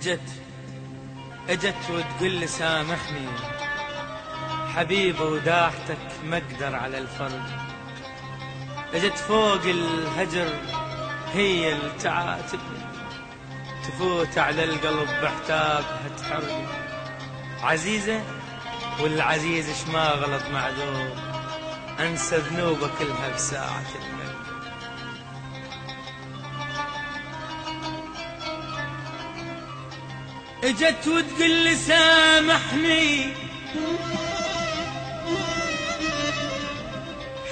اجت وتقول لي سامحني حبيبي وداعتك ما اقدر على الفرق. اجت فوق الهجر هي اللي تعاتبني، تفوت على القلب بعتابها تحرق. عزيزة والعزيز اش ما غلط معذور، انسى ذنوبه كلها بساعة الملك. اجت وتقول لي سامحني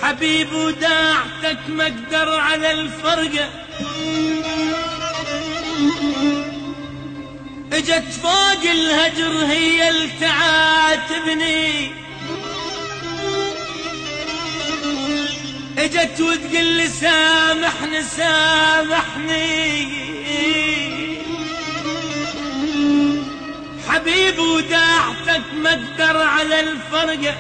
حبيب وداعتك ما اقدر على الفرقة. اجت فوق الهجر هي اللي تعاتبني، اجت وتقول لي سامحني حبيب وداعتك ما اقدر على الفرقة.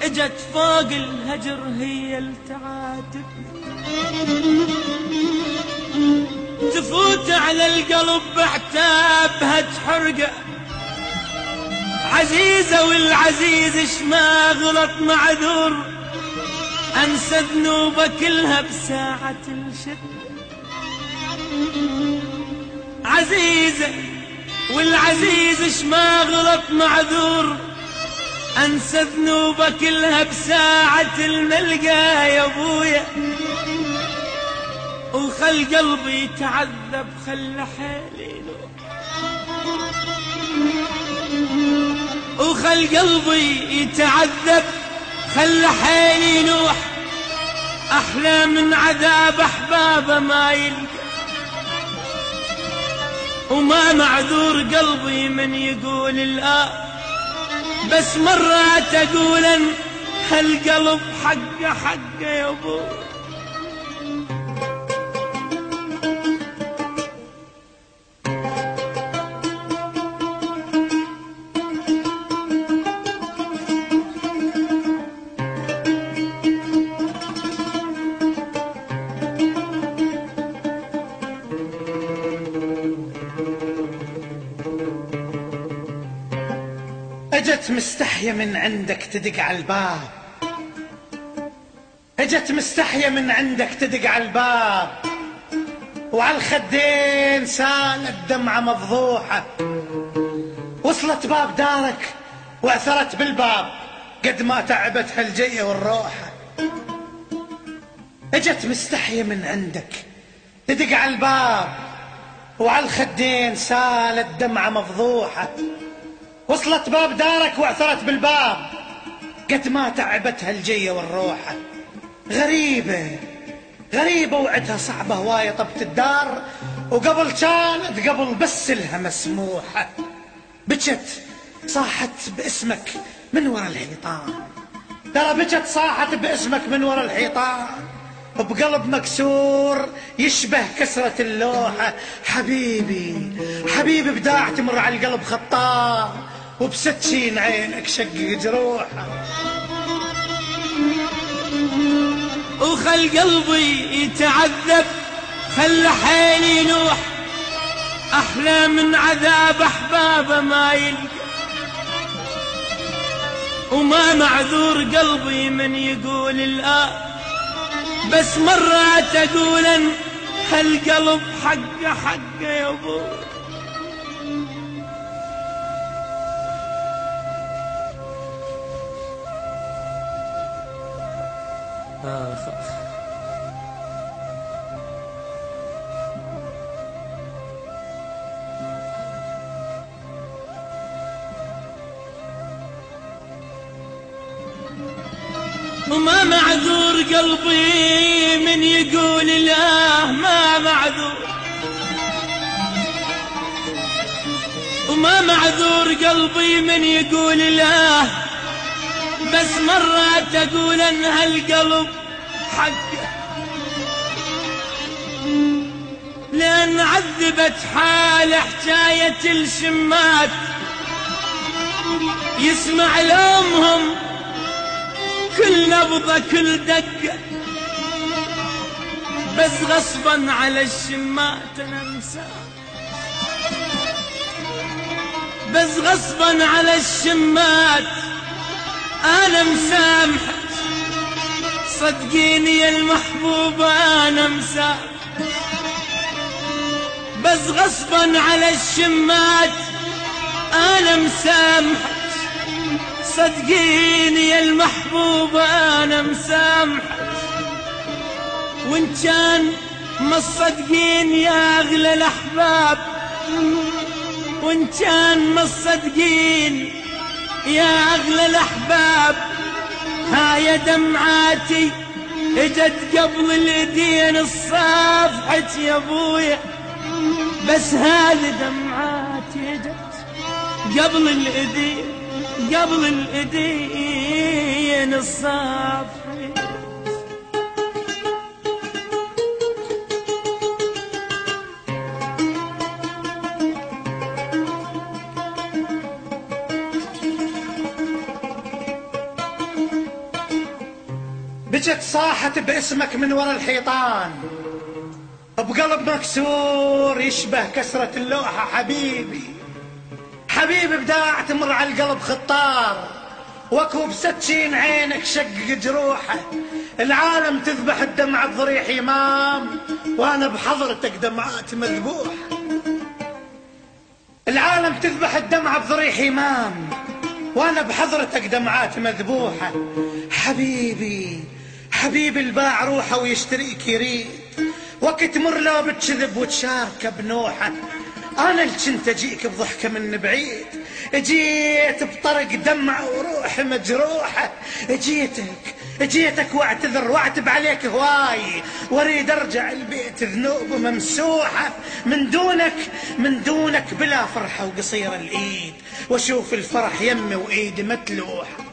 اجت فوق الهجر هي اللي تعاتبني، تفوت على القلب بعتابها تحرقه. عزيزة والعزيز اش ما غلط معذور، انسى ذنوبه كلها بساعة الشدة. عزيزة والعزيز اش ما غلط معذور، انسى ذنوبه كلها بساعة الملقى يا ابويا. وخل قلبي يتعذب خلى حالي ينوح، وخل قلبي يتعذب خلى حالي ينوح. احلى من عذاب احبابه ما يلقى، وما معذور قلبي من يقول الآه، بس مرات اقولا هالقلب حقه حقه يا ابو. اجت مستحية من عندك تدق على الباب، اجت مستحية من عندك تدق على الباب، وعلى الخدين سالت دمعة مفضوحة. وصلت باب دارك واعثرت بالباب قد ما تعبتها الجية والروحة. اجت مستحية من عندك تدق على الباب، وعلى الخدين سالت دمعة مفضوحة. وصلت باب دارك واعثرت بالباب قد ما تعبتها الجية والروحة. غريبة وعدها صعبة هواية طبت الدار، وقبل كانت قبل بس لها مسموحة. بجت صاحت باسمك من ورا الحيطان، ترى بجت صاحت باسمك من ورا الحيطان، بقلب مكسور يشبه كسرة اللوحة. حبيبي بداع تمر على القلب خطاه، وبسكين عينك شقق جروحه. وخل قلبي يتعذب خلى حيلي ينوح، احلى من عذاب احبابه ما يلقى، وما معذور قلبي من يقول الآه، بس مرات اقولا هالقلب حقه حقه يا ابو. وما معذور قلبي من يقول لا، ما معذور، وما معذور قلبي من يقول لا، بس مرات اقول ان هالقلب حقه. لان عذبت حال حكاية الشمات، يسمع لومهم كل نبضة كل دقة، بس غصبا على الشمات انا مسامح، بس غصبا على الشمات انا مسامحك. صدقيني يا المحبوبة انا مسامح، بس غصبا على الشمات انا مسامحك. صدقيني يا المحبوبة انا مسامحك. وان كان ما تصدقين يا اغلى الاحباب، وان كان ما تصدقين يا اغلى الاحباب، هاي دمعاتي اجت قبل الايدين الصافحة يا ابويا. بس هذه دمعاتي اجت قبل الايدين، قبل الايدين الصافحة. بجت صاحت باسمك من ورا الحيطان، بقلب مكسور يشبه كسرة اللوحة. حبيبي حبيبي بداع تمر على القلب خطار، واكو بسكين عينك شقق جروحه. العالم تذبح الدمعة بضريح إمام، وانا بحضرتك دمعات مذبوحة. العالم تذبح الدمعة بضريح إمام، وانا بحضرتك دمعات مذبوحة. حبيبي حبيبي الباع روحه ويشتريك يريد، وقت تمر له بتشذب وتشاركه بنوحه. انا اللي كنت اجيك بضحكه من بعيد، جيت بطرق دمع وروح مجروحه. جيتك واعتذر واعتب عليك هواي، واريد ارجع البيت ذنوب ممسوحه. من دونك بلا فرحه وقصيره الايد، واشوف الفرح يمي وايدي متلوحه.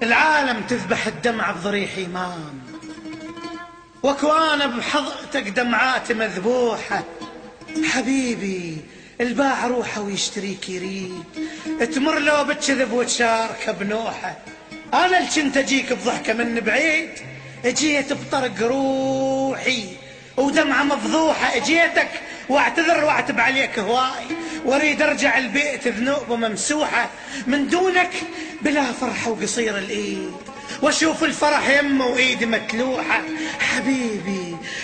العالم تذبح الدمع بضريح إمام، واكوانا بحضرتك دمعات مذبوحة. حبيبي الباع روحه ويشتريك يريد، تمر له بتشذب وتشاركه بنوحه. انا اللي كنت اجيك بضحكه من بعيد، جيت بطرق روحي ودمعه مفضوحه. جيتك واعتذر واعتب عليك هواي، واريد ارجع البيت ذنوب ممسوحه. من دونك بلا فرحه وقصير الايد، واشوف الفرح يمه وايدي متلوحه.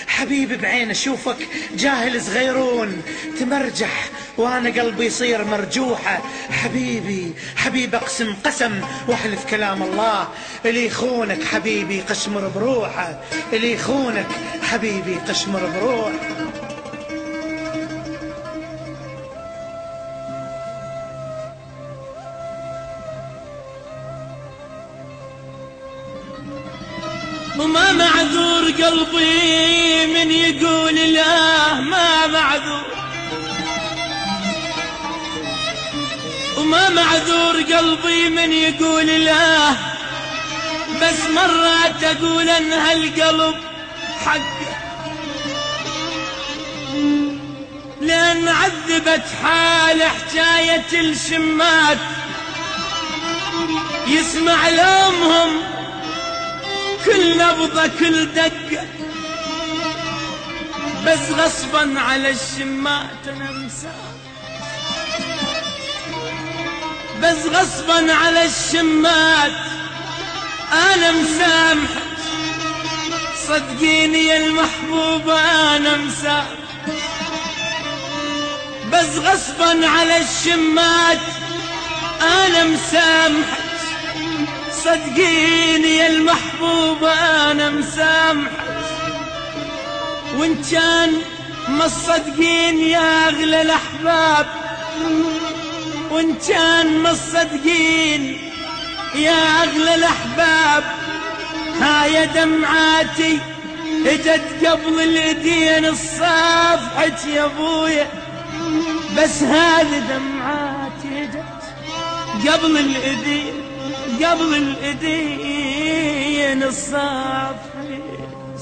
حبيبي بعين اشوفك جاهل صغيرون تمرجح، وانا قلبي يصير مرجوحه. حبيبي اقسم قسم واحلف كلام الله، اللي يخونك حبيبي قشمر بروحه، اللي يخونك حبيبي قشمر بروحه. وما معذور قلبي من يقول لا، ما معذور. وما معذور قلبي من يقول لا، بس مرات اقول ان هالقلب حقه، لان عذبت حال حكاية الشمات. يسمع لومهم كل نبضة كل دقة، بس غصبا على الشمات انا مسامح، بس غصبا على الشمات انا مسامحك. صدقيني يا المحبوبة انا مسامح، بس غصبا على الشمات انا مسامحك. صدقيني يا المحبوبة انا مسامحك. وان كان ما تصدقين يا اغلى الاحباب، وان كان ما تصدقين يا اغلى الاحباب، هاي دمعاتي اجت قبل الايدين الصافحة يا ابويا. بس هذه دمعاتي اجت قبل الايدين، قبل الايدين من الصافيت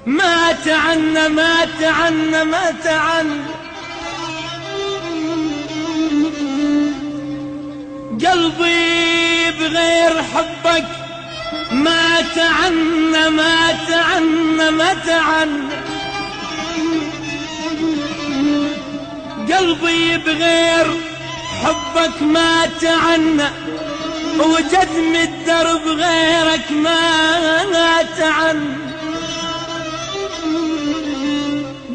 مات عنا مات عنا مات عنا قلبي بغير حبك مات عنا مات عنا مات عنا قلبي بغير حبك مات عنا وجدم الدرب غيرك مات عنا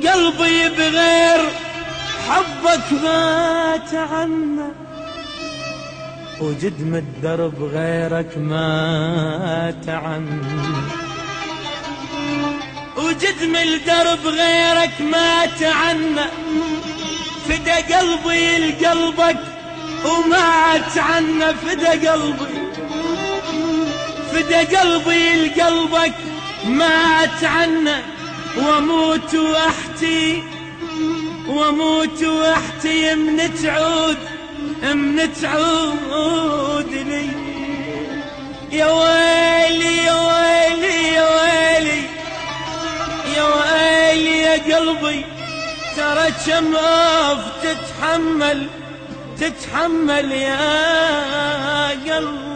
قلبي بغير حبك مات عنا وجدم الدرب غيرك مات عنا وجدم الدرب غيرك مات عنا فدا قلبي لقلبك ومات عنا فدا قلبي فدا قلبي لقلبك مات عنا واموت واحتي واموت واحتي من تعود لي يا ويلي يا ويلي يا ويلي يا ويلي يا قلبي ترى كم تتحمل يا قلبي